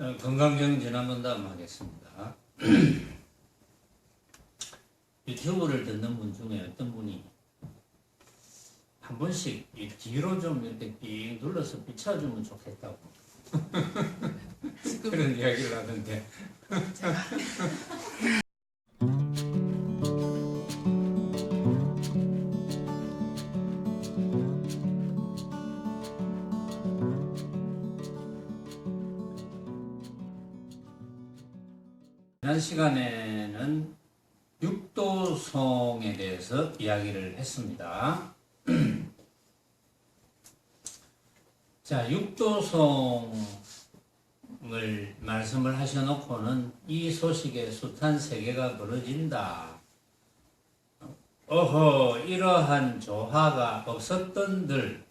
건강경진 한번 더 하겠습니다. 유튜브를 듣는 분 중에 어떤 분이 한 번씩 이 뒤로 좀 이렇게 삥 눌러서 비춰주면 좋겠다고 그런 이야기를 하던데 지난 시간에는 육도송에 대해서 이야기를 했습니다. 자, 육도송을 말씀을 하셔놓고는 이 소식에 숱한 세계가 벌어진다. 어허, 이러한 조화가 없었던들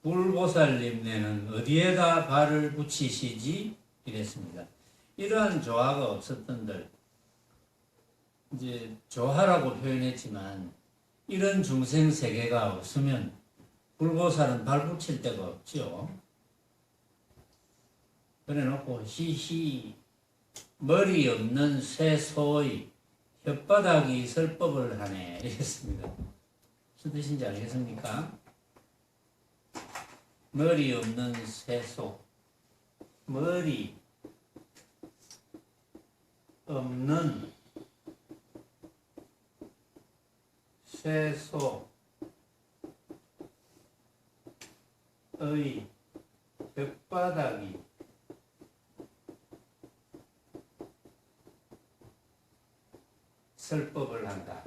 불보살님네는 어디에다 발을 붙이시지? 이랬습니다. 이러한 조화가 없었던들, 이제 조화라고 표현했지만 이런 중생 세계가 없으면 불보살은 발붙일 데가 없죠. 그래놓고 히히 머리 없는 쇠소의 혓바닥이 설법을 하네 이랬습니다. 무슨 뜻인지 알겠습니까? 머리 없는 쇠소, 머리 없는 쇠소의 혓바닥이 설법을 한다.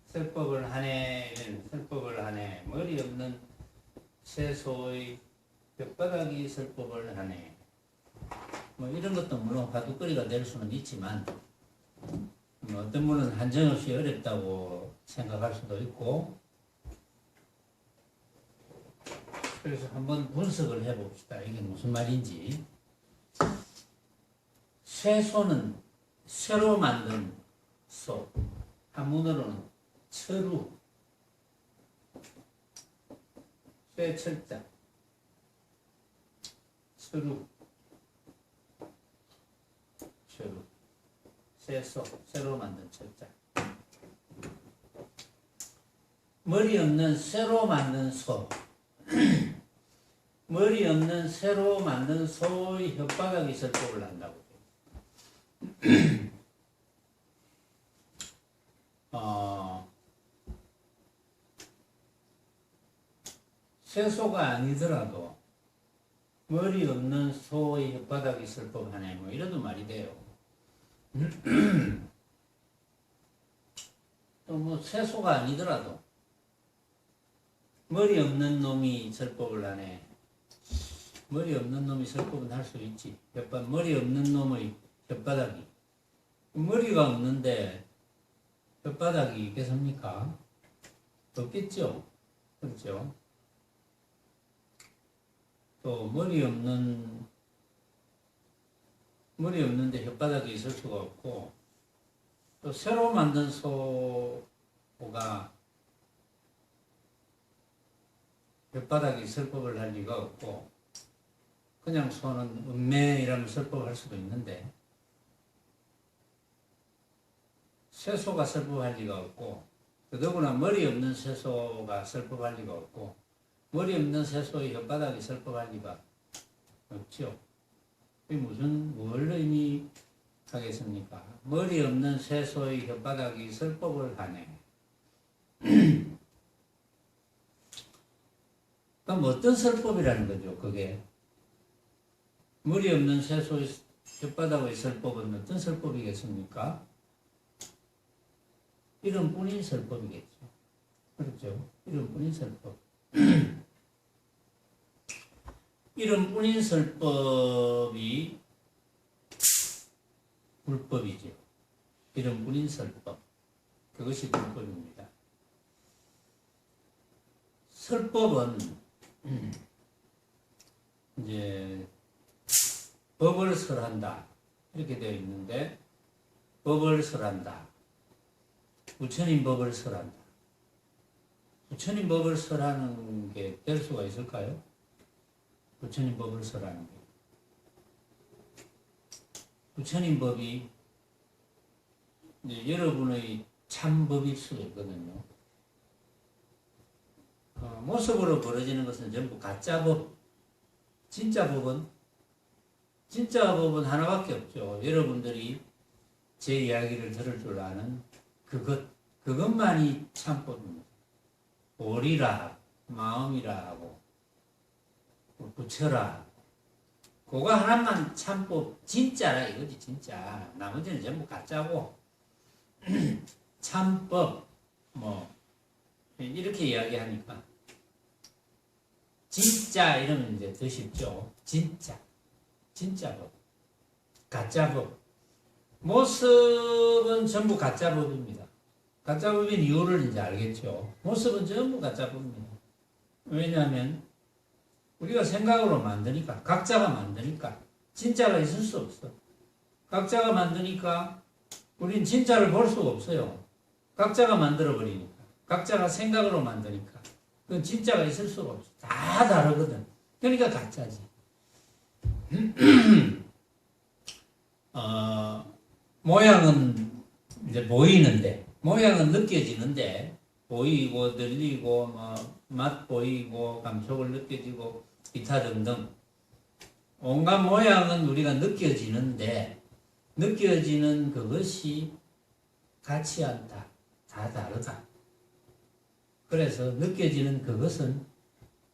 설법을 하네, 설법을 하네. 머리 없는 쇠소의 혓바닥이 설법을 하네. 뭐 이런 것도 물론 화두거리가 될 수는 있지만 어떤 분은 한정없이 어렵다고 생각할 수도 있고, 그래서 한번 분석을 해봅시다. 이게 무슨 말인지. 쇠소는 쇠로 만든 소, 한문으로는 철우, 쇠철자, 철우, 철우, 쇠소, 쇠로 만든 철자. 머리 없는 쇠로 만든 소, 머리 없는 쇠로 만든 소의 혓바닥이 설법을 한다고. 쇠소가 아니더라도 머리 없는 소의 혓바닥이 설법하네, 뭐 이래도 말이 돼요. 또 뭐 쇠소가 아니더라도 머리 없는 놈이 설법을 하네. 머리 없는 놈이 설법은 할 수 있지. 머리 없는 놈의 혓바닥이. 머리가 없는데 혓바닥이 있겠습니까? 없겠죠. 그렇죠. 또 머리 없는데 혓바닥이 있을 수가 없고, 또 새로 만든 소가 혓바닥이 설법을 할 리가 없고, 그냥 소는 음매이라면 설법할 수도 있는데, 쇠소가 설법할 리가 없고, 더더구나 머리 없는 쇠소가 설법할 리가 없고, 머리 없는 쇠소의 혓바닥이 설법할 리가 없죠. 이게 뭘 의미하겠습니까? 머리 없는 쇠소의 혓바닥이 설법을 하네. 그럼 어떤 설법이라는 거죠, 그게? 머리 없는 쇠소의 혓바닥의 설법은 어떤 설법이겠습니까? 이름뿐인 설법이겠죠. 그렇죠? 이름뿐인 설법. 이름뿐인 설법이 불법이죠. 이름뿐인 설법. 그것이 불법입니다. 설법은 이제 법을 설한다 이렇게 되어 있는데, 법을 설한다, 부처님 법을 설한다. 부처님 법을 설하는 게 될 수가 있을까요? 부처님 법을 설하는 게. 부처님 법이 이제 여러분의 참법일 수 있거든요. 모습으로 벌어지는 것은 전부 가짜법. 진짜 법은 하나밖에 없죠. 여러분들이 제 이야기를 들을 줄 아는 그것만이 참법입니다. 오리라, 마음이라 하고, 부처라. 그거 하나만 참법, 진짜라 이거지, 진짜. 나머지는 전부 가짜고, 참법, 이렇게 이야기하니까. 진짜 이러면 이제 더 쉽죠. 진짜법, 가짜법. 모습은 전부 가짜법입니다. 가짜법인 이유를 이제 알겠죠. 모습은 전부 가짜법입니다. 왜냐하면 우리가 생각으로 만드니까, 각자가 만드니까 진짜가 있을 수 없어. 각자가 만드니까 우린 진짜를 볼 수가 없어요. 각자가 만들어버리니까. 각자가 생각으로 만드니까. 그건 진짜가 있을 수가 없어. 다 다르거든. 그러니까 가짜지. 모양은 이제 보이는데, 모양은 느껴지는데, 보이고, 들리고, 맛 보이고, 감촉을 느껴지고, 기타 등등. 온갖 모양은 우리가 느껴지는데, 느껴지는 그것이 같지 않다. 다 다르다. 그래서 느껴지는 그것은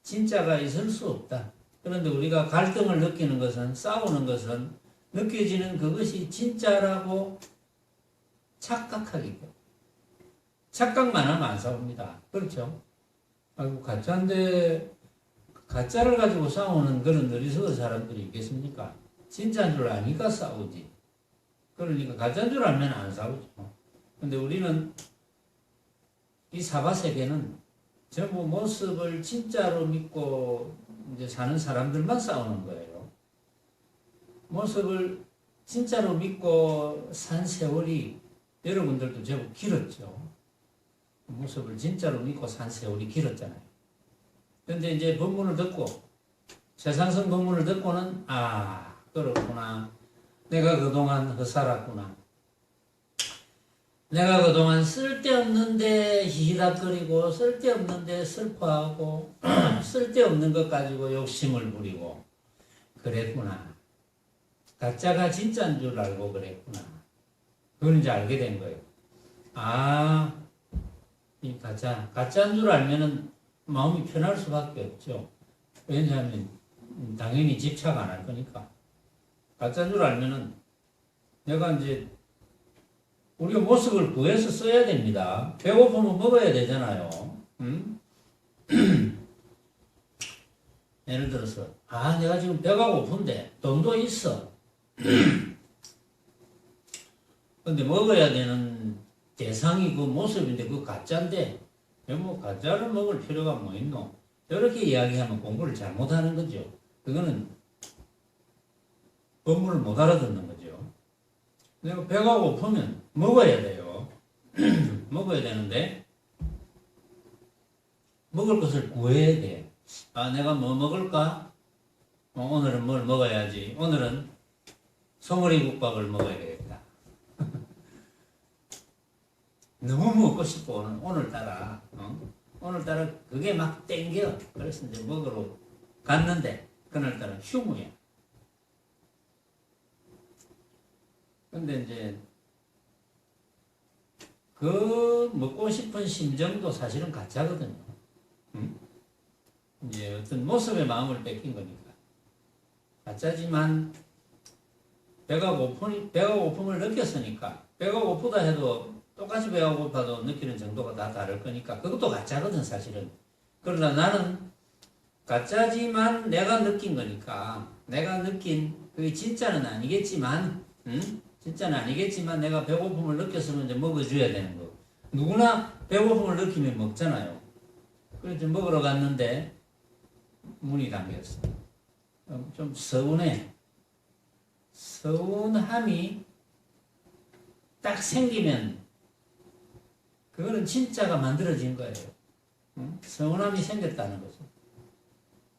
진짜가 있을 수 없다. 그런데 우리가 갈등을 느끼는 것은, 싸우는 것은 느껴지는 그것이 진짜라고 착각하기 때문에. 착각만 하면 안 싸웁니다. 그렇죠? 아이고, 가짜인데, 가짜를 가지고 싸우는 그런 어리석은 사람들이 있겠습니까? 진짜인 줄 아니까 싸우지. 그러니까 가짜인 줄 알면 안 싸우죠. 근데 우리는 이 사바세계는 전부 모습을 진짜로 믿고 이제 사는 사람들만 싸우는 거예요. 모습을 진짜로 믿고 산 세월이 여러분들도 제법 길었죠. 모습을 진짜로 믿고 산 세월이 길었잖아요. 근데 이제 법문을 듣고, 세상성 법문을 듣고는, 그렇구나. 내가 그동안 헛살았구나. 내가 그동안 쓸데없는데 히히닥거리고, 쓸데없는데 슬퍼하고, 쓸데없는 것 가지고 욕심을 부리고, 그랬구나. 가짜가 진짜인 줄 알고 그랬구나. 그걸 이제 알게 된 거예요. 이 가짜인 줄 알면은 마음이 편할 수밖에 없죠. 왜냐하면 당연히 집착 안 할 거니까. 가짜인 줄 알면은 내가 이제 우리가 모습을 구해서 써야 됩니다. 배고프면 먹어야 되잖아요. 응? 예를 들어서 내가 지금 배가 고픈데 돈도 있어. 근데 먹어야 되는 대상이 그 모습인데 그 가짜인데 가짜를 먹을 필요가 뭐 있노? 이렇게 이야기하면 공부를 잘못하는 거죠. 그거는 법문을 못 알아듣는 거죠. 내가 배가 고프면 먹어야 돼요. 먹어야 되는데 먹을 것을 구해야 돼. 내가 뭐 먹을까? 오늘은 뭘 먹어야지. 오늘은 소머리국밥을 먹어야 되겠다. 너무 먹고 싶어. 오늘따라 그게 막 땡겨. 그래서 이제 먹으러 갔는데 그날따라 휴무야. 근데 이제 그 먹고 싶은 심정도 사실은 가짜거든요. 이제 어떤 모습의 마음을 뺏긴 거니까. 가짜지만 배가 고픔을 느꼈으니까, 배가 고프다 해도 똑같이 배가 고파도 느끼는 정도가 다 다를 거니까 그것도 가짜거든 사실은. 그러나 나는 가짜지만 내가 느낀 거니까, 내가 느낀 그게 진짜는 아니겠지만 진짜는 아니겠지만 내가 배고픔을 느꼈으면 이제 먹어줘야 되는 거. 누구나 배고픔을 느끼면 먹잖아요. 그래서 먹으러 갔는데 문이 잠겼어. 좀 서운해. 서운함이 딱 생기면 그거는 진짜가 만들어진 거예요. 서운함이 생겼다는 거죠.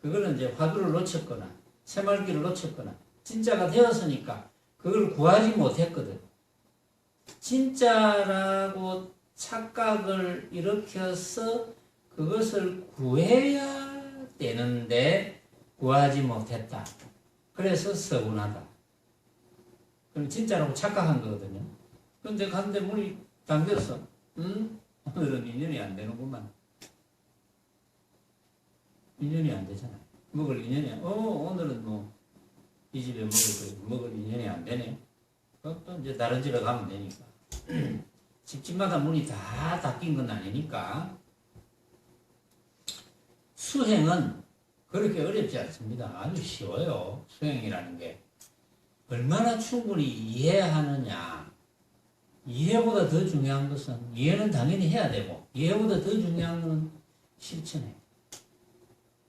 그거는 이제 화두를 놓쳤거나 새말기를 놓쳤거나 진짜가 되었으니까 그걸 구하지 못했거든. 진짜라고 착각을 일으켜서 그것을 구해야 되는데 구하지 못했다. 그래서 서운하다. 그럼 진짜라고 착각한 거거든요. 그런데 갔는데 문이 잠겼어. 오늘은 인연이 안 되는구만. 인연이 안 되잖아. 먹을 인연이 오늘은 뭐 이 집에 먹을 인연이 안 되네. 또 이제 다른 집에 가면 되니까. 집집마다 문이 다 닫힌 건 아니니까. 수행은 그렇게 어렵지 않습니다. 아주 쉬워요. 수행이라는 게. 얼마나 충분히 이해하느냐. 이해보다 더 중요한 것은, 이해는 당연히 해야 되고, 이해보다 더 중요한 건 실천이에요.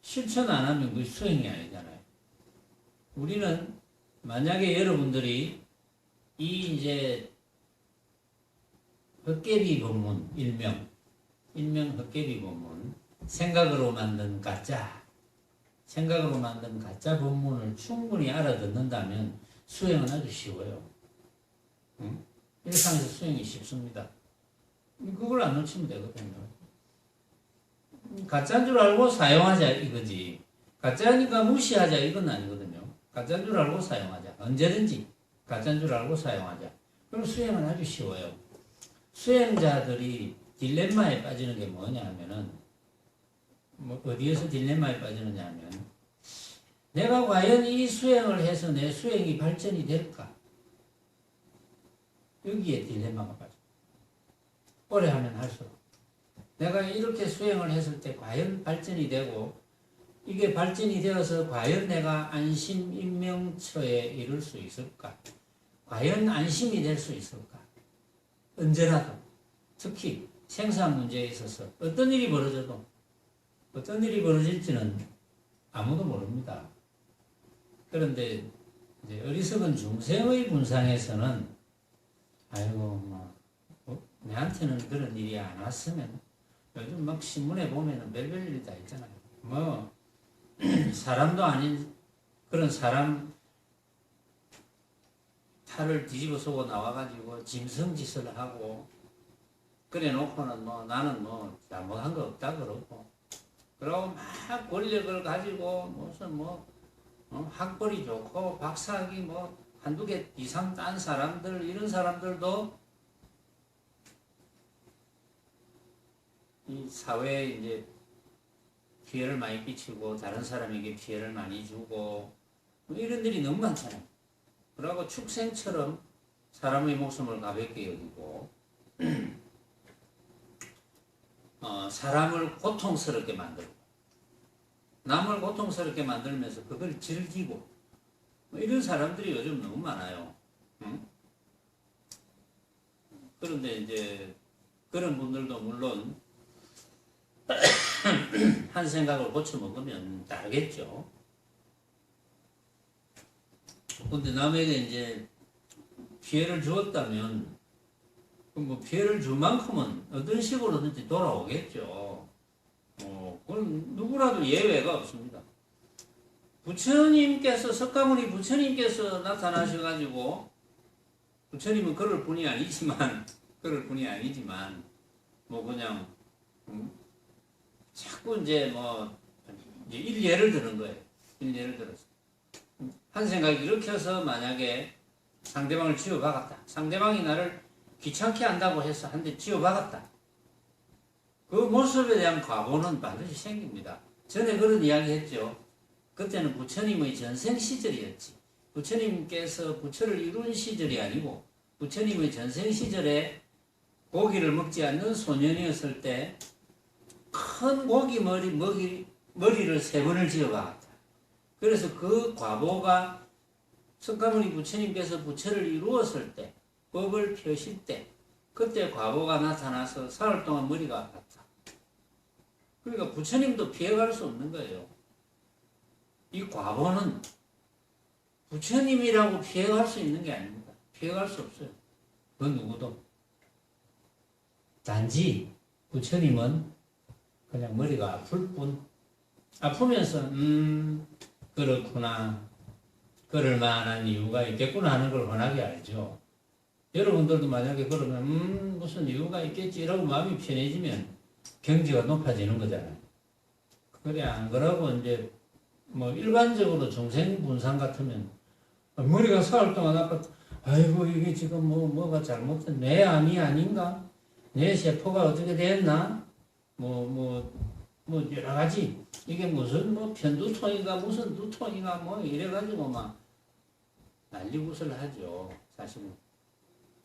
실천 안 하면 그게 수행이 아니잖아요. 우리는 만약에 여러분들이 이 이제 헛개비 법문, 일명 헛개비 법문, 생각으로 만든 가짜 법문을 충분히 알아듣는다면 수행은 아주 쉬워요. 일상에서 수행이 쉽습니다. 그걸 안 놓치면 되거든요. 가짜인 줄 알고 사용하자 이거지. 가짜니까 무시하자 이건 아니거든요. 가짜인 줄 알고 사용하자. 언제든지 가짜인 줄 알고 사용하자. 그럼 수행은 아주 쉬워요. 수행자들이 딜레마에 빠지는 게 뭐냐 하면은, 어디에서 딜레마에 빠지느냐 하면, 내가 과연 이 수행을 해서 내 수행이 발전이 될까? 여기에 딜레마가 빠져. 오래 하면 할수록. 내가 이렇게 수행을 했을 때 과연 발전이 되고, 이게 발전이 되어서 과연 내가 안심인명처에 이룰 수 있을까? 과연 안심이 될 수 있을까? 언제라도. 특히 생산 문제에 있어서 어떤 일이 벌어져도, 어떤 일이 벌어질지는 아무도 모릅니다. 그런데 이제 어리석은 중생의 분상에서는, 아이고, 내한테는 그런 일이 안 왔으면, 요즘 막 신문에 보면은 별별 일이 다 있잖아요. 사람도 아닌 그런 사람 탈을 뒤집어 쓰고 나와가지고 짐승짓을 하고, 그래 놓고는 나는 잘못한 거 없다 그러고, 그러고 막 권력을 가지고 무슨 학벌이 좋고 박사학위 한두 개 이상 딴 사람들, 이런 사람들도 이 사회에 이제 피해를 많이 끼치고 다른 사람에게 피해를 많이 주고 이런 일이 너무 많잖아요. 그러고 축생처럼 사람의 목숨을 가볍게 여기고 사람을 고통스럽게 만들고 남을 고통스럽게 만들면서 그걸 즐기고 이런 사람들이 요즘 너무 많아요. 그런데 이제 그런 분들도 물론 한 생각을 고쳐먹으면 다르겠죠. 근데 남에게 이제 피해를 주었다면, 피해를 준 만큼은 어떤 식으로든지 돌아오겠죠. 그건 누구라도 예외가 없습니다. 석가모니 부처님께서 나타나셔가지고, 부처님은 그럴 뿐이 아니지만, 그냥, 자꾸 이제 일예를 드는 거예요. 일예를 들어서. 한 생각이 일으켜서 만약에 상대방을 쥐어박았다. 상대방이 나를 귀찮게 한다고 해서 한 대 쥐어박았다. 그 모습에 대한 과보는 반드시 생깁니다. 전에 그런 이야기 했죠. 그때는 부처님의 전생 시절이었지. 부처님께서 부처를 이룬 시절이 아니고 부처님의 전생 시절에 고기를 먹지 않는 소년이었을 때 큰 고기 머리를 3번을 지어박았다. 그래서 그 과보가 석가모니 부처님께서 부처를 이루었을 때, 법을 펴실 때, 그때 과보가 나타나서 사흘 동안 머리가 아팠다. 그러니까 부처님도 피해갈 수 없는 거예요. 이 과보는 부처님이라고 피해갈 수 있는 게 아닙니다. 피해갈 수 없어요. 그 누구도. 단지 부처님은 그냥 머리가 아플 뿐. 아프면서 그렇구나. 그럴 만한 이유가 있겠구나 하는 걸 훤하게 알죠. 여러분들도 만약에 그러면 무슨 이유가 있겠지 이러고 마음이 편해지면 경지가 높아지는 거잖아요. 그래 안 그러고 이제 뭐 일반적으로 중생분산 같으면 머리가 사흘 동안 아팠다. 아이고 이게 지금 뭐가 잘못된 내 암이 아닌가? 내 세포가 어떻게 됐나? 뭐 여러 가지 이게 무슨 뭐 편두통이가 무슨 두통이가 뭐 이래가지고 막 난리굿을 하죠. 사실은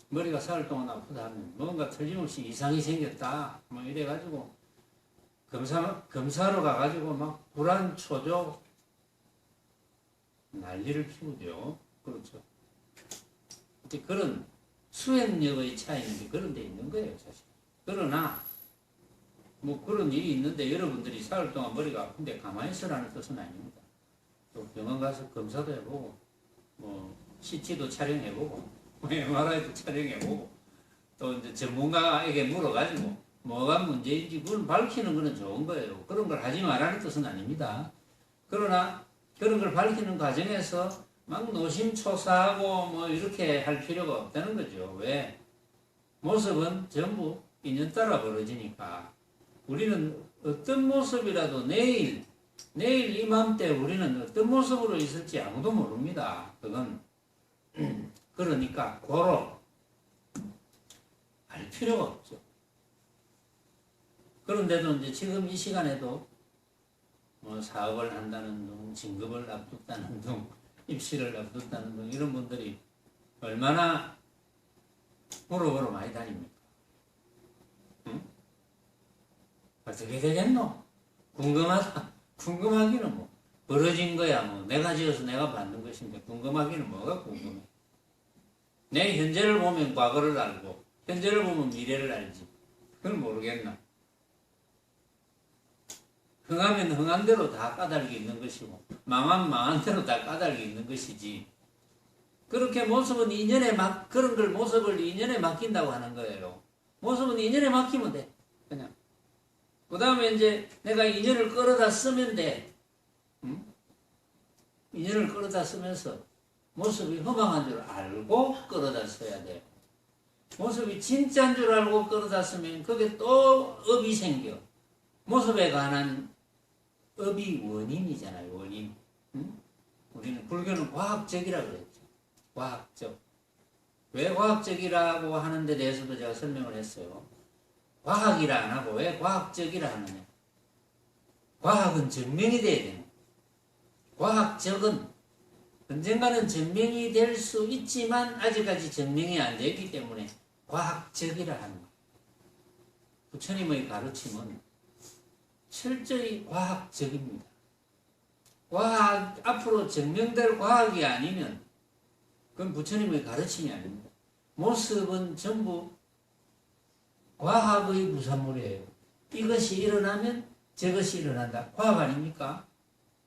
머리가 사흘 동안 아프다 하면 뭔가 틀림없이 이상이 생겼다 뭐 이래가지고 검사로 가가지고 막 불안 초조 난리를 피우죠. 그렇죠. 그런 수행력의 차이는 그런 데 있는 거예요, 사실. 그러나 뭐 그런 일이 있는데 여러분들이 사흘 동안 머리가 아픈데 가만히 있으라는 뜻은 아닙니다. 또 병원 가서 검사도 해보고 뭐 CT도 촬영해보고 MRI도 촬영해보고 또 이제 전문가에게 물어가지고 뭐가 문제인지 그걸 밝히는 거는 좋은 거예요. 그런 걸 하지 말라는 뜻은 아닙니다. 그러나 그런 걸 밝히는 과정에서 막 노심초사하고 뭐 이렇게 할 필요가 없다는 거죠. 왜? 모습은 전부 인연 따라 벌어지니까 우리는 어떤 모습이라도 내일 이맘때 우리는 어떤 모습으로 있을지 아무도 모릅니다. 그건 그러니까 고로 알 필요가 없죠. 그런데도 이제 지금 이 시간에도 뭐 사업을 한다는 둥, 진급을 앞뒀다는 둥, 입시를 앞뒀다는 둥 이런 분들이 얼마나 보러 많이 다닙니까? 응? 어떻게 되겠노? 궁금하다. 궁금하기는 뭐 벌어진 거야 뭐 내가 지어서 내가 받는 것인데 궁금하기는 뭐가 궁금해? 내 현재를 보면 과거를 알고 현재를 보면 미래를 알지. 그건 모르겠나? 흥하면 흥한 대로 다 까닭이 있는 것이고 망하면 망한 대로 다 까닭이 있는 것이지. 그렇게 모습은 인연에 그런 걸 모습을 인연에 맡긴다고 하는 거예요. 모습은 인연에 맡기면 돼. 그냥. 그 다음에 이제 내가 인연을 끌어다 쓰면 돼. 응? 인연을 끌어다 쓰면서 모습이 허망한 줄 알고 끌어다 써야 돼요. 모습이 진짜인 줄 알고 끌어다 쓰면 그게 또 업이 생겨. 모습에 관한 업이 원인이잖아요. 원인. 응? 우리는 불교는 과학적이라고 그랬죠. 과학적. 왜 과학적이라고 하는 데 대해서도 제가 설명을 했어요. 과학이라 안 하고 왜 과학적이라 하느냐. 과학은 증명이 돼야 되는 거예요. 과학적은 언젠가는 증명이 될 수 있지만 아직까지 증명이 안 되기 때문에 과학적이라 하는 거예요. 부처님의 가르침은 철저히 과학적입니다. 앞으로 증명될 과학이 아니면 그건 부처님의 가르침이 아닙니다. 모습은 전부 과학의 부산물이에요. 이것이 일어나면 저것이 일어난다. 과학 아닙니까?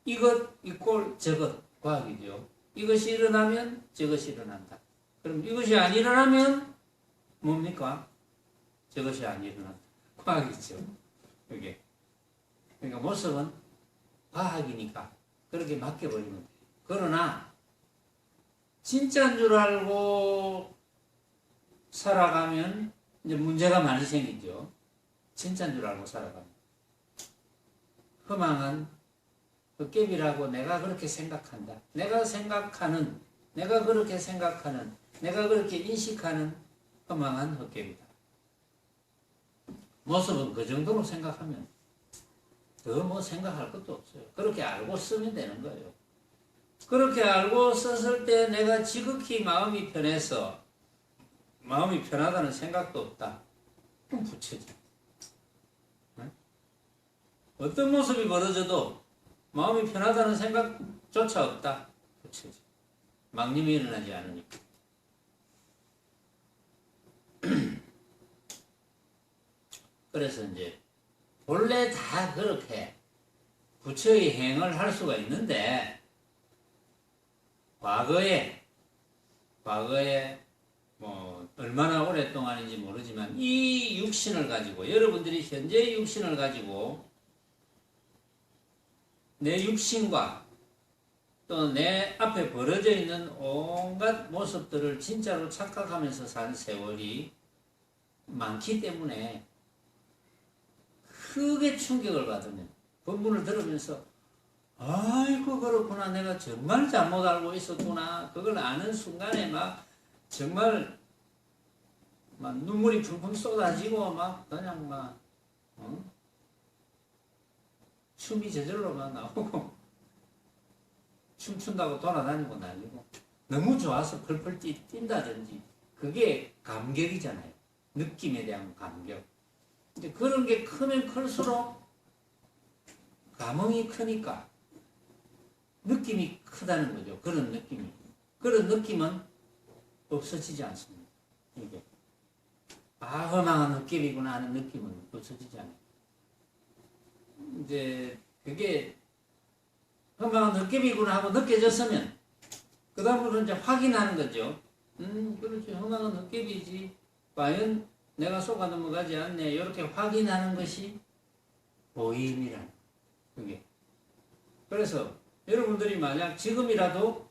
이것 이꼴 저것 과학이죠. 이것이 일어나면 저것이 일어난다. 그럼 이것이 안 일어나면 뭡니까? 저것이 안 일어난다. 과학이죠. 그게. 그러니까 모습은 과학이니까 그렇게 맡겨버리면 돼요. 그러나 진짜인 줄 알고 살아가면 이제 문제가 많이 생기죠. 진짜인 줄 알고 살아가면. 허망한 헛개비라고 내가 그렇게 생각한다. 내가 그렇게 생각하는, 내가 그렇게 인식하는 허망한 헛개비다. 모습은 그 정도로 생각하면 더 뭐 생각할 것도 없어요. 그렇게 알고 쓰면 되는 거예요. 그렇게 알고 썼을 때 내가 지극히 마음이 편해서 마음이 편하다는 생각도 없다. 그럼 부처지. 어떤 모습이 벌어져도 마음이 편하다는 생각조차 없다. 부처지. 망님이 일어나지 않으니까. 그래서 이제 본래 다 그렇게 부처의 행을 할 수가 있는데 과거에 뭐 얼마나 오랫동안인지 모르지만 이 육신을 가지고 여러분들이 현재의 육신을 가지고 내 육신과 또 내 앞에 벌어져 있는 온갖 모습들을 진짜로 착각하면서 산 세월이 많기 때문에 크게 충격을 받으면 본문을 들으면서 아이고 그렇구나 내가 정말 잘못 알고 있었구나 그걸 아는 순간에 막 정말 막 눈물이 펑펑 쏟아지고 막 그냥 막 춤이 저절로 막 나오고 춤춘다고 돌아다니고 난리고 너무 좋아서 펄펄 뛴다든지 그게 감격이잖아요. 느낌에 대한 감격. 근데 그런 게 크면 클수록 감흥이 크니까 느낌이 크다는 거죠. 그런 느낌이. 그런 느낌은 없어지지 않습니다. 이게 허망한 헛개비구나 하는 느낌은 없어지지 않아요. 이제 그게 허망한 헛개비구나 하고 느껴졌으면 그 다음으로 이제 확인하는 거죠. 그렇지 허망한 헛개비지 과연 내가 속아 넘어가지 않네 이렇게 확인하는 것이 보임이라는 그게. 그래서 여러분들이 만약 지금이라도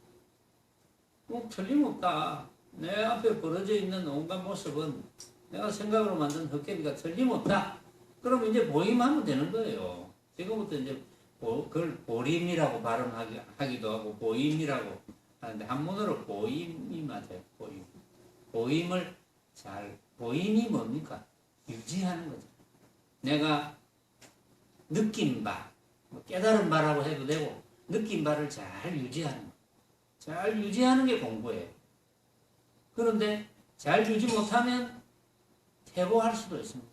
틀림없다 내 앞에 벌어져 있는 온갖 모습은 내가 생각으로 만든 헛개비가 틀림없다 그러면 이제 보임하면 되는 거예요. 지금부터 이제 그걸 보림이라고 발음하기도 하고 보임이라고 하는데 한문으로 보임이 맞아요. 보임을 잘 보임이 뭡니까? 유지하는 거죠. 내가 느낀 바 깨달은 바라고 해도 되고 느낀 바를 잘 유지하는 거. 잘 유지하는 게 공부예요. 그런데 잘 유지 못하면 퇴보할 수도 있습니다.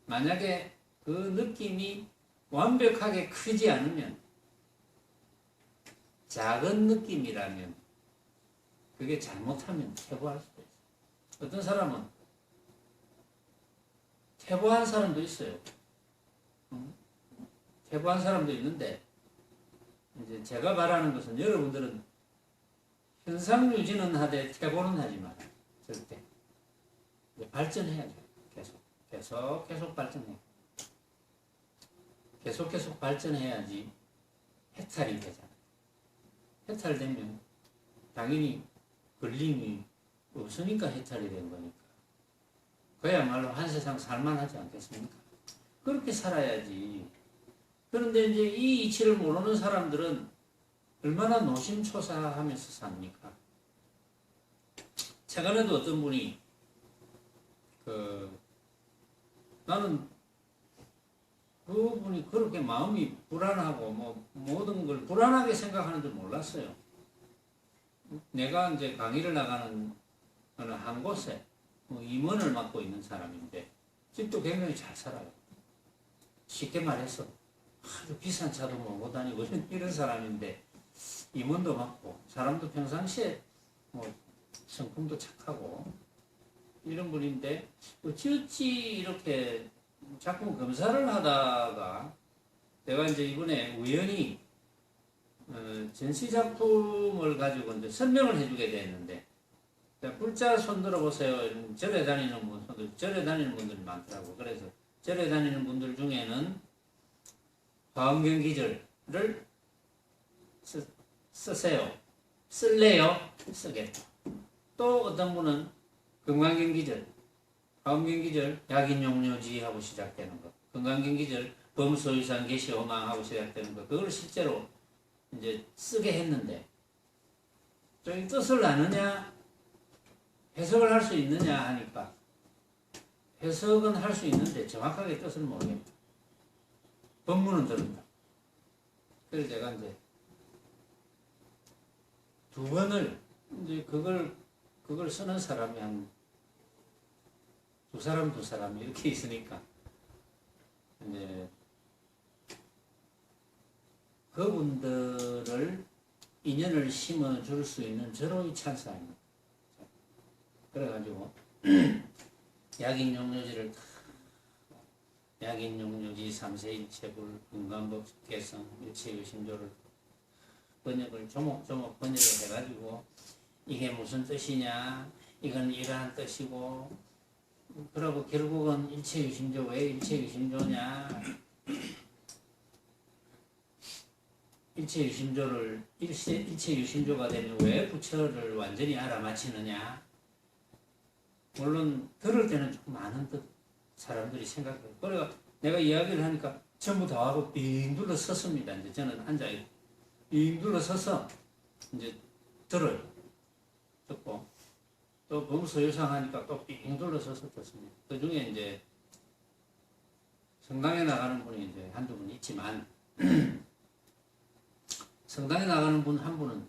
만약에 그 느낌이 완벽하게 크지 않으면 작은 느낌이라면 그게 잘못하면 퇴보할 수도 있어요. 어떤 사람은 퇴보한 사람도 있어요. 퇴보한 사람도 있는데 이제 제가 말하는 것은 여러분들은 현상 유지는 하되 퇴보는 하지 마라. 절대. 발전해야죠. 계속 발전해. 계속 발전해야지 해탈이 되잖아요. 해탈되면 당연히 걸림이 없으니까 해탈이 된 거니까. 그야말로 한 세상 살만하지 않겠습니까? 그렇게 살아야지. 그런데 이제 이 이치를 모르는 사람들은 얼마나 노심초사하면서 삽니까? 최근에도 어떤 분이 나는 그분이 그렇게 마음이 불안하고 모든 걸 불안하게 생각하는 줄 몰랐어요. 내가 이제 강의를 나가는 어느 한 곳에 임원을 맡고 있는 사람인데 집도 굉장히 잘 살아요. 쉽게 말해서 아주 비싼 차도 몰고 다니고 이런 사람인데 임원도 맡고 사람도 평상시에 성품도 착하고 이런 분인데 어찌 이렇게 자꾸 검사를 하다가 내가 이제 이번에 우연히 전시작품을 가지고 이제 설명을 해주게 됐는데 불자 손 들어보세요. 절에 다니는 분들이 많더라고. 그래서 절에 다니는 분들 중에는 화엄경기절을 쓰세요. 쓸래요? 쓰겠다. 또 어떤 분은 건강경기절, 화엄경기절, 약인용료지 하고 시작되는 것, 건강경기절, 범소유산 개시호망 하고 시작되는 것, 그걸 실제로 이제 쓰게 했는데, 저희 뜻을 아느냐, 해석을 할 수 있느냐 하니까, 해석은 할 수 있는데 정확하게 뜻을 모르겠다. 법문은 들은다. 그래서 제가 이제 두 번을 이제 그걸 쓰는 사람이 한 두 사람 이렇게 있으니까 이제 그분들을 인연을 심어줄 수 있는 절호의 찬스입니다. 그래가지고 약인용료지를 약인용료지 3세 일체불 인간법 개성 일체유심조를 번역을 조목조목 번역을 해가지고 이게 무슨 뜻이냐 이건 이러한 뜻이고 그러고 결국은 일체유심조 왜 일체유심조냐 일체유심조가 되면 왜 부처를 완전히 알아맞히느냐? 물론 들을 때는 좀 많은 사람들이 생각해요. 그래가 내가 이야기를 하니까 전부 다 하고 빙 둘러 섰습니다. 이제 저는 앉아있고 빙 둘러 서서 이제 들어요. 듣고 또 범소유상 하니까 또 빙 둘러 서서 듣습니다. 그 중에 이제 성당에 나가는 분이 이제 한두 분 있지만 성당에 나가는 분 한 분은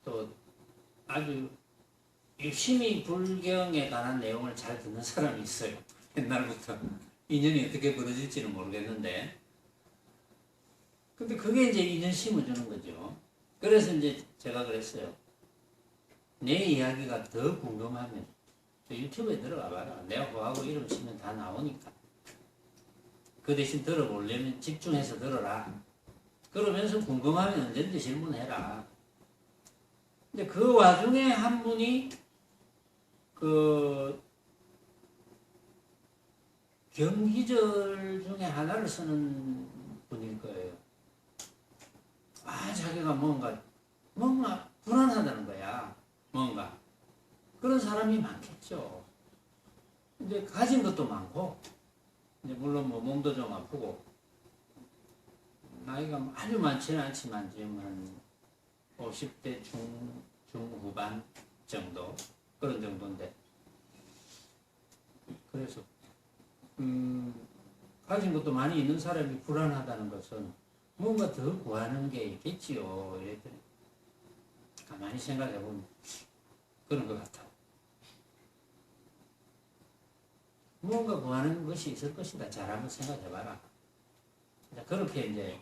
또 아주 유심히 불경에 관한 내용을 잘 듣는 사람이 있어요. 옛날부터 인연이 어떻게 벌어질지는 모르겠는데, 근데 그게 이제 인연 심어주는 거죠. 그래서 이제 제가 그랬어요. 내 이야기가 더 궁금하면 유튜브에 들어가 봐라. 내가 그거하고 이름 치면 다 나오니까. 그 대신 들어보려면 집중해서 들어라. 그러면서 궁금하면 언제든지 질문해라. 근데 그 와중에 한 분이 그 경기절 중에 하나를 쓰는 분일 거예요. 자기가 뭔가 불안하다는 거야. 뭔가. 그런 사람이 많겠죠. 근데 가진 것도 많고, 이제 물론 뭐 몸도 좀 아프고, 나이가 아주 많지는 않지만 지금 한 50대 중후반 정도, 그런 정도인데, 그래서 가진 것도 많이 있는 사람이 불안하다는 것은 뭔가 더 구하는 게 있겠지요. 이랬더니 가만히 생각해보면 그런 것 같아. 뭔가 구하는 것이 있을 것이다. 잘 한번 생각해봐라. 그렇게 이제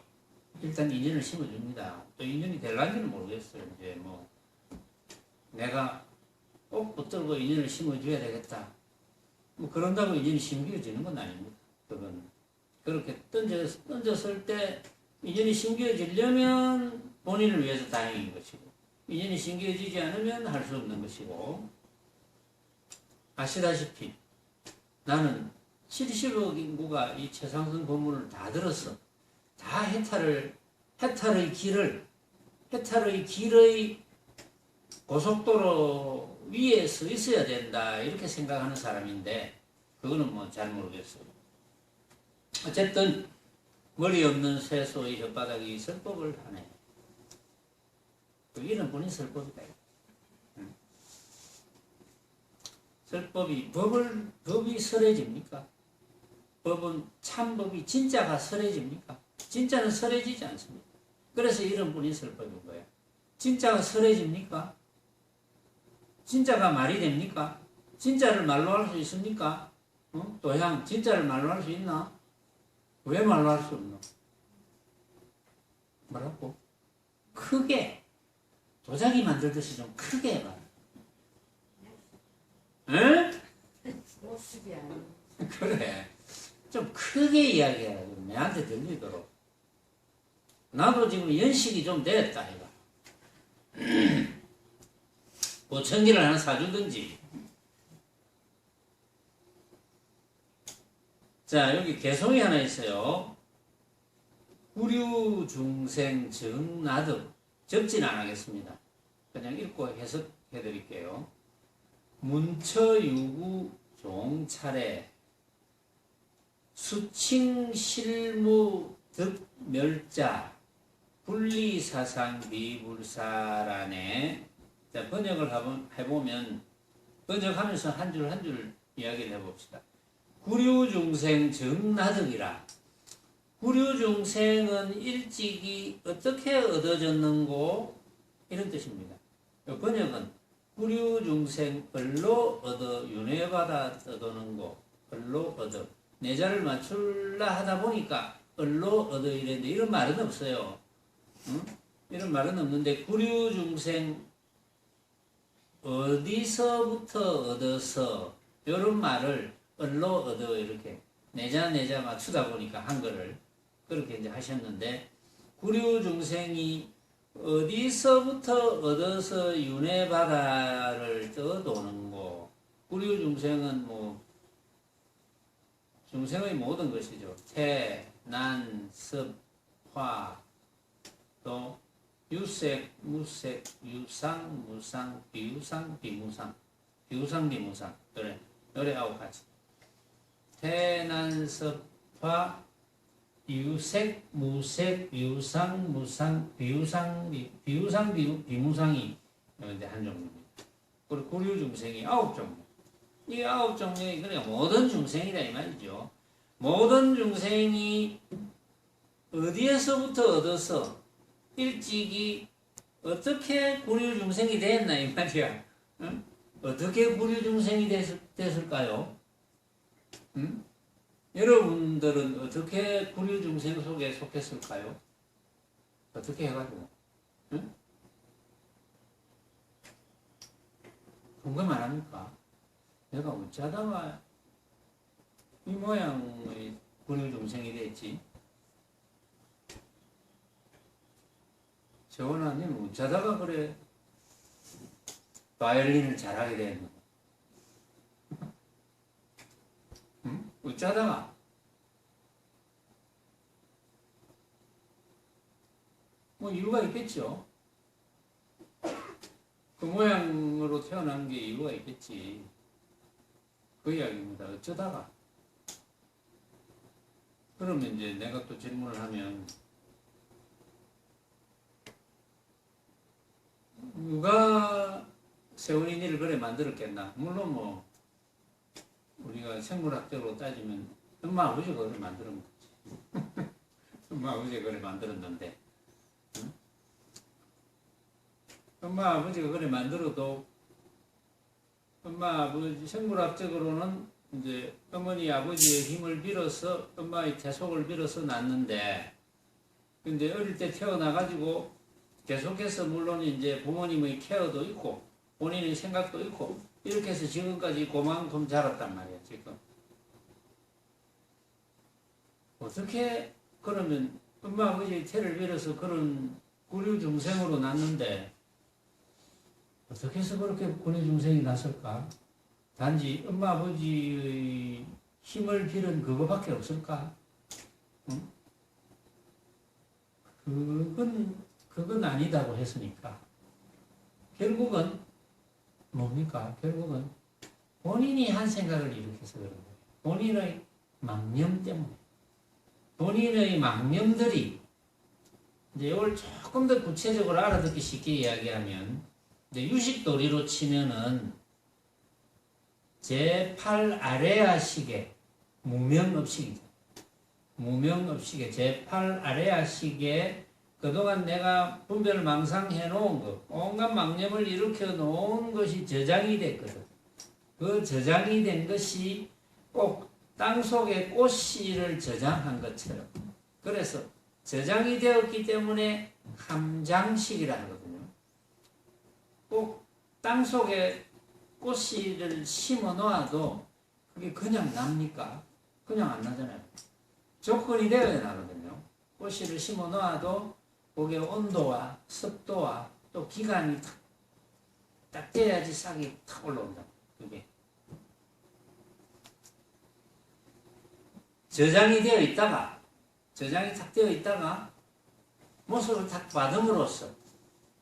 일단 인연을 심어줍니다. 또 인연이 될란지는 모르겠어요. 이제 뭐 내가 꼭 붙들고 인연을 심어줘야 되겠다. 뭐 그런다고 인연이 심겨지는 건 아닙니다. 그건 그렇게 던졌을 때 인연이 심겨지려면 본인을 위해서 다행인 것이고, 인연이 심겨지지 않으면 할 수 없는 것이고, 아시다시피 나는 70억 인구가 이 최상승 법문을 다 들었어. 다 해탈의 길의 고속도로 위에 서 있어야 된다. 이렇게 생각하는 사람인데, 그거는 뭐 잘 모르겠어요. 어쨌든, 머리 없는 쇠소의 혓바닥이 설법을 하네. 이런 분이 설법이다. 설법이, 법이 설해집니까? 법은 참법이 진짜가 설해집니까? 진짜는 설해지지 않습니다. 그래서 이런 분이 설법인 거예요. 진짜가 설해집니까? 진짜가 말이 됩니까? 진짜를 말로 할 수 있습니까? 도향, 진짜를 말로 할 수 있나? 왜 말로 할 수 없노? 뭐라고? 크게, 도자기 만들듯이 좀 크게 해봐. 응? 모습이 아니야. 그래. 좀 크게 이야기해라. 내한테 들리도록. 나도 지금 연식이 좀 됐다, 이거. 보청기를 하나 사주든지. 자, 여기 개송이 하나 있어요. 구류 중생 정나득. 접지는 안 하겠습니다. 그냥 읽고 해석해 드릴게요. 문처유구 종차례 수칭 실무 득멸자 분리사상 비불사란에. 자, 번역을 해보면, 번역하면서 한 줄 한 줄 이야기를 해봅시다. 구류중생 정나득이라. 구류중생은 일찍이 어떻게 얻어졌는고? 이런 뜻입니다. 번역은 구류중생 을로 얻어 윤회받아 얻어는고, 을로 얻어. 내자를 맞출라 하다 보니까 을로 얻어 이랬는데, 이런 말은 없어요. 응? 이런 말은 없는데, 구류중생 어디서부터 얻어서, 이런 말을 을로 얻어 이렇게 내자 맞추다 보니까 한글을 그렇게 이제 하셨는데, 구류중생이 어디서부터 얻어서 윤회바다를 떠도는고. 구류중생은 뭐 중생의 모든 것이죠. 태, 난, 습, 화, 또 유색, 무색, 유상, 무상, 비유상, 비무상, 비유상, 비무상. 그래, 노래 9가지. 태난섭화, 유색, 무색, 유상, 무상, 비유상, 비유상, 비무상이 이제 한 종류입니다. 그리고 구류 중생이 9종류. 이 9종류이 그러니까 모든 중생이다 이 말이죠. 모든 중생이 어디에서부터 얻어서 일찍이 어떻게 구류 중생이 됐나 이 말이야. 응? 어떻게 구류 중생이 됐을까요? 응? 여러분들은 어떻게 구류 중생 속에 속했을까요? 어떻게 해가지고? 응? 궁금 안 합니까? 내가 어쩌다가 이 모양의 구류 중생이 됐지? 재원아님 어쩌다가 그래 바이올린을 잘하게 됐노? 응? 어쩌다가? 뭐 이유가 있겠죠. 그 모양으로 태어난 게 이유가 있겠지. 그 이야기입니다. 어쩌다가? 그러면 이제 내가 또 질문을 하면 누가 세원이니를 그래 만들었겠나? 물론 뭐 우리가 생물학적으로 따지면 엄마 아버지가 그래 만들었는 거지. 엄마 아버지가 그래 만들었는데 응? 엄마 아버지가 그래 만들어도 엄마 아버지 생물학적으로는 이제 어머니 아버지의 힘을 빌어서 엄마의 태속을 빌어서 낳는데 근데 어릴 때 태어나가지고 계속해서 물론 이제 부모님의 케어도 있고 본인의 생각도 있고 이렇게 해서 지금까지 그만큼 자랐단 말이야 지금. 어떻게 그러면 엄마 아버지의 태를 빌어서 그런 구류 중생으로 낳는데 어떻게 해서 그렇게 구류 중생이 났을까? 단지 엄마 아버지의 힘을 빌은 그거밖에 없을까? 응? 그건 아니다고 했으니까 결국은 뭡니까? 결국은 본인이 한 생각을 일으켜서 그런 거예요. 본인의 망념 때문에. 본인의 망념들이 이제 이걸 조금 더 구체적으로 알아듣기 쉽게 이야기하면 이제 유식도리로 치면은 제8 아레아식의 무명업식이죠. 무명업식의 제8 아레아식의 그동안 내가 분별 망상해 놓은 것, 온갖 망념을 일으켜 놓은 것이 저장이 됐거든. 그 저장이 된 것이 꼭 땅속에 꽃씨를 저장한 것처럼. 그래서 저장이 되었기 때문에 함장식이라 하거든요. 꼭 땅속에 꽃씨를 심어 놓아도 그게 그냥 납니까? 그냥 안 나잖아요. 조건이 되어야 나거든요. 꽃씨를 심어 놓아도 거기에 온도와 습도와 또 기간이 딱 돼야지 싹이 탁 올라온다. 그게 저장이 탁 되어 있다가 모습을 탁 받음으로써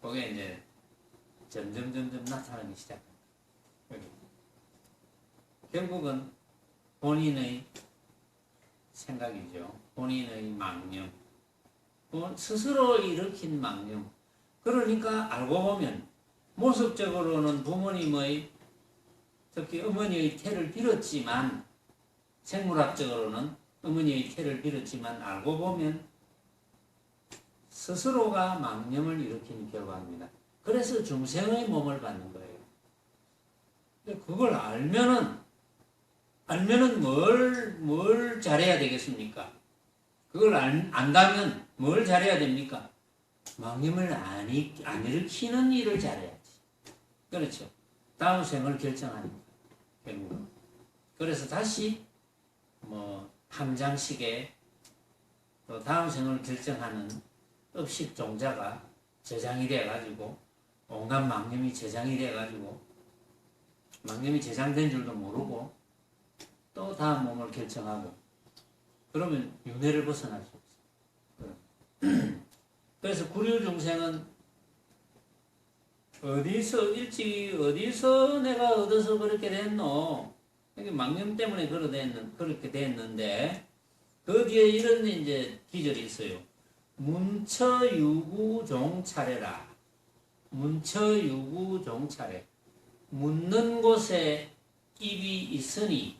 그게 이제 점점 나타나기 시작합니다. 결국은 본인의 생각이죠. 본인의 망념. 스스로 일으킨 망념. 그러니까 알고 보면 모습적으로는 부모님의 특히 어머니의 태를 빌었지만 생물학적으로는 어머니의 태를 빌었지만 알고 보면 스스로가 망념을 일으킨 결과입니다. 그래서 중생의 몸을 받는 거예요. 그걸 알면은 뭘 잘해야 되겠습니까? 그걸 안다면 뭘 잘해야 됩니까? 망념을 안 일으키는 일을 잘해야지. 그렇죠. 다음 생을 결정하니까 결국은. 그래서 다시 함장식에 또 다음 생을 결정하는 업식 종자가 저장이 돼가지고 온갖 망념이 저장이 돼가지고 망념이 저장된 줄도 모르고 또 다음 몸을 결정하고 그러면 윤회를 벗어날 수 없어요. 그래서 구류 중생은 어디서 내가 얻어서 그렇게 됐노? 이게 망념 때문에 그렇게 됐는데, 그 뒤에 이런 이제 기절이 있어요. 문처유구종차례라. 문처유구종차례. 묻는 곳에 입이 있으니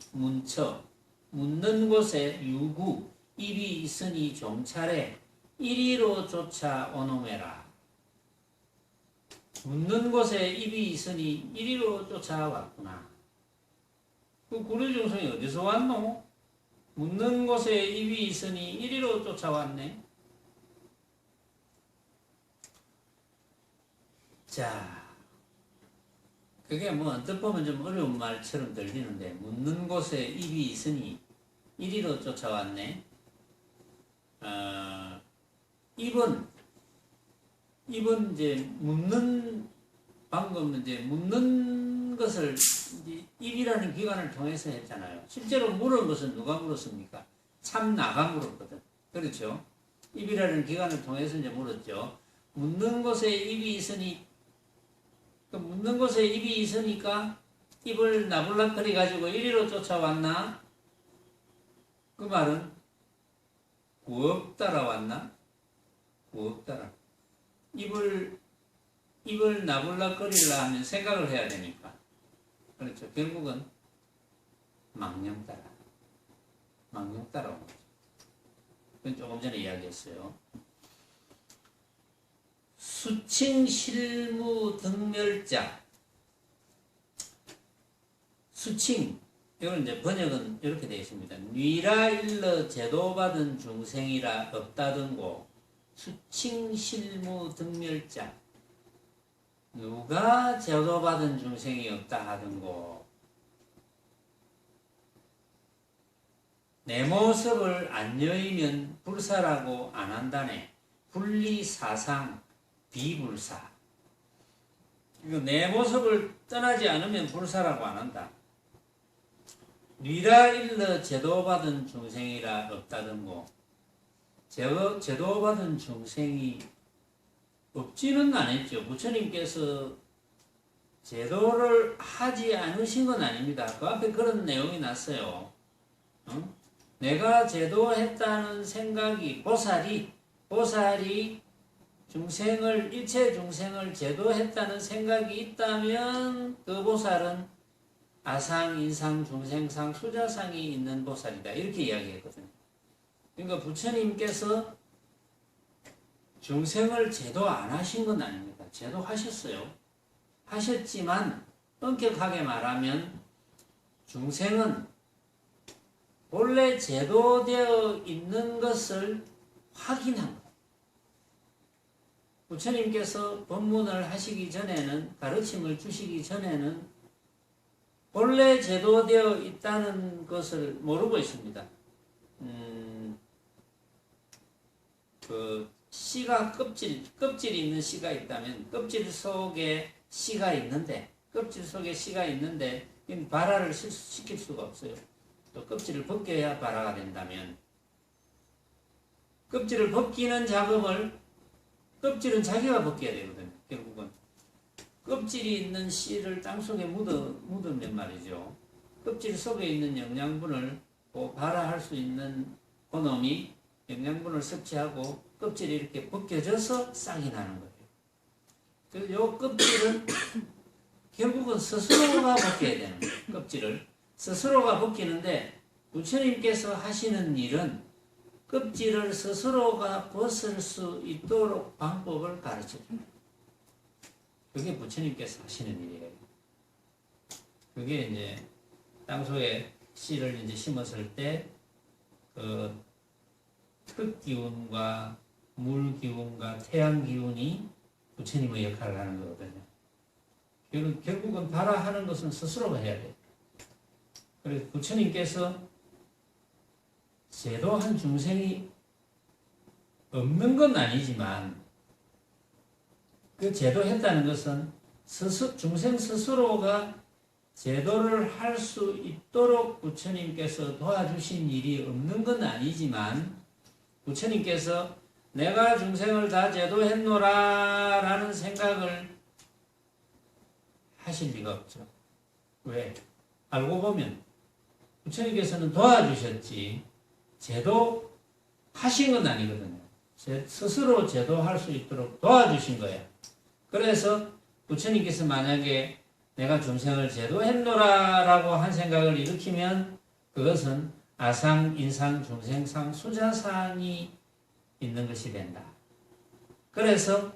묻는 곳에 유구, 입이 있으니 종차례. 이리로 쫓아오노메라. 묻는 곳에 입이 있으니 이리로 쫓아왔구나. 그 구류중생이 어디서 왔노? 묻는 곳에 입이 있으니 이리로 쫓아왔네. 자, 그게 뭐 언뜻 보면 좀 어려운 말처럼 들리는데, 묻는 곳에 입이 있으니 이리로 쫓아왔네. 입은 이제 방금 이제 묻는 것을 이제 입이라는 기관을 통해서 했잖아요. 실제로 물은 것은 누가 물었습니까? 참나가 물었거든. 그렇죠? 입이라는 기관을 통해서 이제 물었죠. 묻는 곳에 입이 있으니, 묻는 곳에 입이 있으니까 입을 나불락거리 가지고 이리로 쫓아왔나? 그 말은 구억 따라왔나? 구억 따라. 입을 나불락거리려 하면 생각을 해야 되니까. 그렇죠. 결국은 망령 따라온 거죠. 그건 조금 전에 이야기했어요. 수칭실무 등멸자. 수칭. 이건 이제 번역은 이렇게 되어 있습니다. 뉘라 일러 제도받은 중생이라 없다든고. 수칭실무 등멸자. 누가 제도받은 중생이 없다 하든고. 내 모습을 안 여의면 불사라고 안 한다네. 분리사상 비불사. 내 모습을 떠나지 않으면 불사라고 안 한다. 뉘라 일러 제도받은 중생이라 없다든고. 제도받은 중생이 없지는 않았죠. 부처님께서 제도를 하지 않으신 건 아닙니다. 그 앞에 그런 내용이 났어요. 내가 제도했다는 생각이, 보살이 일체 중생을 제도했다는 생각이 있다면 그 보살은 아상, 인상, 중생상, 수자상이 있는 보살이다. 이렇게 이야기했거든요. 그러니까 부처님께서 중생을 제도 안 하신 건 아닙니다. 제도하셨어요. 하셨지만 엄격하게 말하면 중생은 본래 제도되어 있는 것을 확인한 거예요. 부처님께서 법문을 하시기 전에는, 가르침을 주시기 전에는 본래 제도되어 있다는 것을 모르고 있습니다. 그 씨가 껍질이 있는 씨가 있다면 껍질 속에 씨가 있는데 발화를 시킬 수가 없어요. 또 껍질을 벗겨야 발화가 된다면 껍질을 벗기는 작업을 껍질은 자기가 벗겨야 되거든요. 결국은 껍질이 있는 씨를 땅속에 묻으면 말이죠. 껍질 속에 있는 영양분을 발화할 수 있는 그놈이 영양분을 섭취하고 껍질이 이렇게 벗겨져서 싹이 나는 거예요. 그래서 이 껍질은 결국은 스스로가 벗겨야 되는 거예요. 껍질을 스스로가 벗기는데 부처님께서 하시는 일은 껍질을 스스로가 벗을 수 있도록 방법을 가르쳐 줍니다. 그게 부처님께서 하시는 일이에요. 그게 이제 땅속에 씨를 이제 심었을 때 그 흙기운과 물기운과 태양기운이 부처님의 역할을 하는 거거든요. 결국은 발화하는 것은 스스로가 해야 돼요. 그래서 부처님께서 제도한 중생이 없는 건 아니지만 그 제도했다는 것은 중생 스스로가 제도를 할 수 있도록 부처님께서 도와주신 일이 없는 건 아니지만 부처님께서 내가 중생을 다 제도했노라 라는 생각을 하실 리가 없죠. 왜? 알고 보면 부처님께서는 도와주셨지 제도하신 건 아니거든요. 스스로 제도할 수 있도록 도와주신 거예요. 그래서 부처님께서 만약에 내가 중생을 제도했노라 라고 한 생각을 일으키면 그것은 아상, 인상, 중생상, 수자상이 있는 것이 된다. 그래서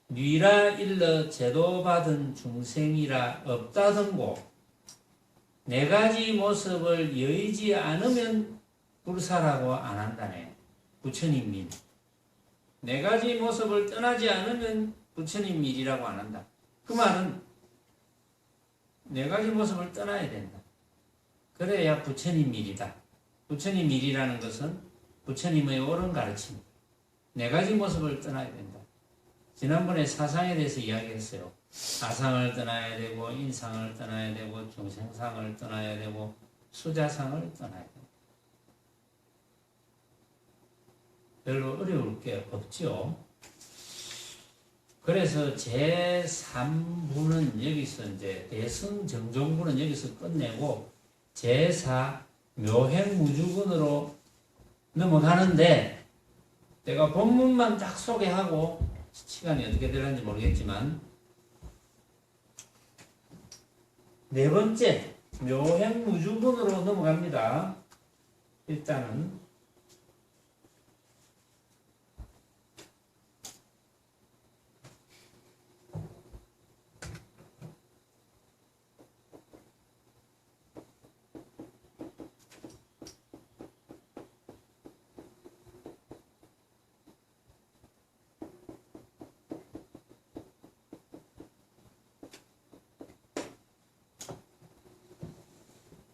뉘라 일러 제도받은 중생이라 없다등고 네 가지 모습을 여의지 않으면 불사라고 안 한다네. 부처님 민. 네 가지 모습을 떠나지 않으면 부처님 밀이라고 안 한다. 그 말은 네 가지 모습을 떠나야 된다. 그래야 부처님 밀이다. 부처님 밀이라는 것은 부처님의 옳은 가르침. 네 가지 모습을 떠나야 된다. 지난번에 사상에 대해서 이야기했어요. 아상을 떠나야 되고 인상을 떠나야 되고 중생상을 떠나야 되고 수자상을 떠나야 된다. 별로 어려울 게 없죠. 그래서 제3부는 여기서 이제 대승정종부는 여기서 끝내고 제4 묘행무주군으로 넘어가는데 제가 본문만 딱 소개하고 시간이 어떻게 되는지 모르겠지만 네 번째 묘행무주군으로 넘어갑니다. 일단은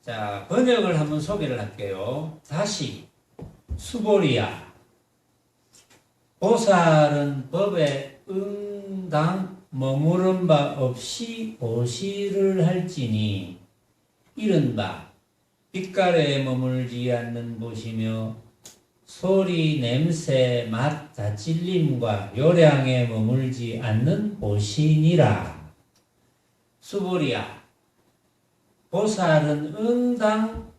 자, 번역을 한번 소개를 할게요. 다시 수보리야. 보살은 법에 응당 머무른 바 없이 보시를 할지니 이른바 빛깔에 머물지 않는 보시며 소리, 냄새, 맛, 다찔림과 요량에 머물지 않는 보시니라. 수보리야. 보살은 응당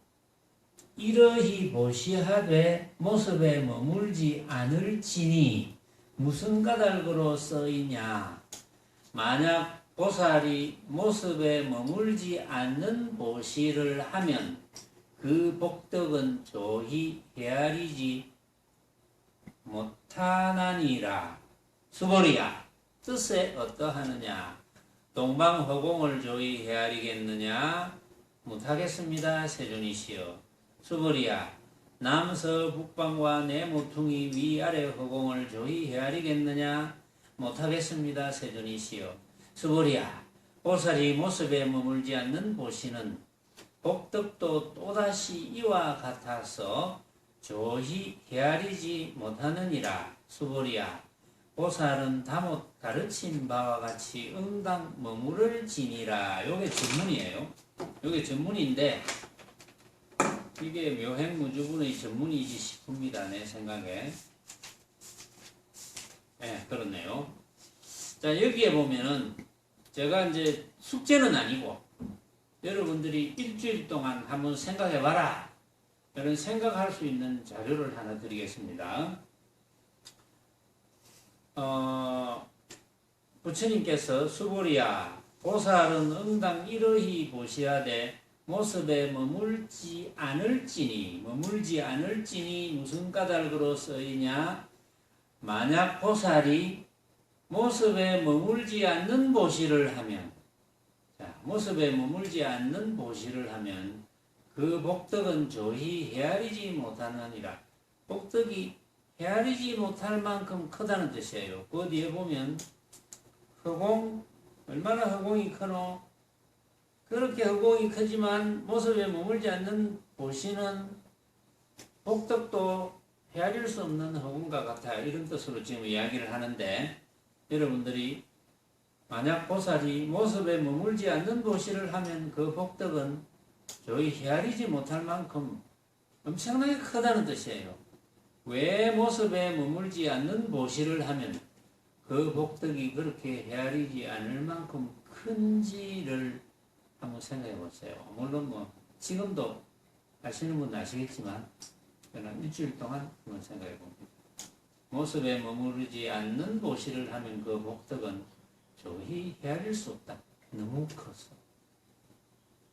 이러히 보시하되 모습에 머물지 않을지니 무슨 까닭으로 써이냐. 만약 보살이 모습에 머물지 않는 보시를 하면 그 복덕은 조히 헤아리지 못하나니라. 수보리야. 뜻에 어떠하느냐. 동방허공을 조히 헤아리겠느냐. 못하겠습니다. 세존이시여. 수보리야. 남서북방과 내 모퉁이 위아래 허공을 조히 헤아리겠느냐. 못하겠습니다. 세존이시여. 수보리야. 보살이 모습에 머물지 않는 보시는 복덕도 또다시 이와 같아서 조히 헤아리지 못하느니라. 수보리야. 보살은 다못 가르친 바와 같이 응당 머무를 지니라. 요게 전문이에요. 요게 전문인데 이게 묘행무주분의 전문이지 싶습니다. 내 생각에. 네, 그렇네요. 자, 여기에 보면은 제가 이제 숙제는 아니고 여러분들이 일주일 동안 한번 생각해 봐라. 이런 생각할 수 있는 자료를 하나 드리겠습니다. 부처님께서 수보리야. 보살은 응당 이러히 보시하되 모습에 머물지 않을지니 무슨 까닭으로 쓰이냐. 만약 보살이 모습에 머물지 않는 보시를 하면, 자, 모습에 머물지 않는 보시를 하면 그 복덕은 조히 헤아리지 못하느니라. 복덕이 헤아리지 못할 만큼 크다는 뜻이에요. 그 뒤에 보면 허공, 얼마나 허공이 크노? 그렇게 허공이 크지만 모습에 머물지 않는 보시는 복덕도 헤아릴 수 없는 허공과 같아. 이런 뜻으로 지금 이야기를 하는데 여러분들이 만약 보살이 모습에 머물지 않는 보시를 하면 그 복덕은 저희 헤아리지 못할 만큼 엄청나게 크다는 뜻이에요. 왜 모습에 머물지 않는 보시를 하면 그 복덕이 그렇게 헤아리지 않을 만큼 큰지를 한번 생각해 보세요. 물론 뭐 지금도 아시는 분은 아시겠지만 저는 일주일 동안 한번 생각해 봅니다. 모습에 머무르지 않는 보시를 하면 그 복덕은 조히 헤아릴 수 없다. 너무 커서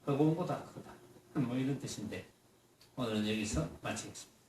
허공보다 크다. 뭐 이런 뜻인데 오늘은 여기서 마치겠습니다.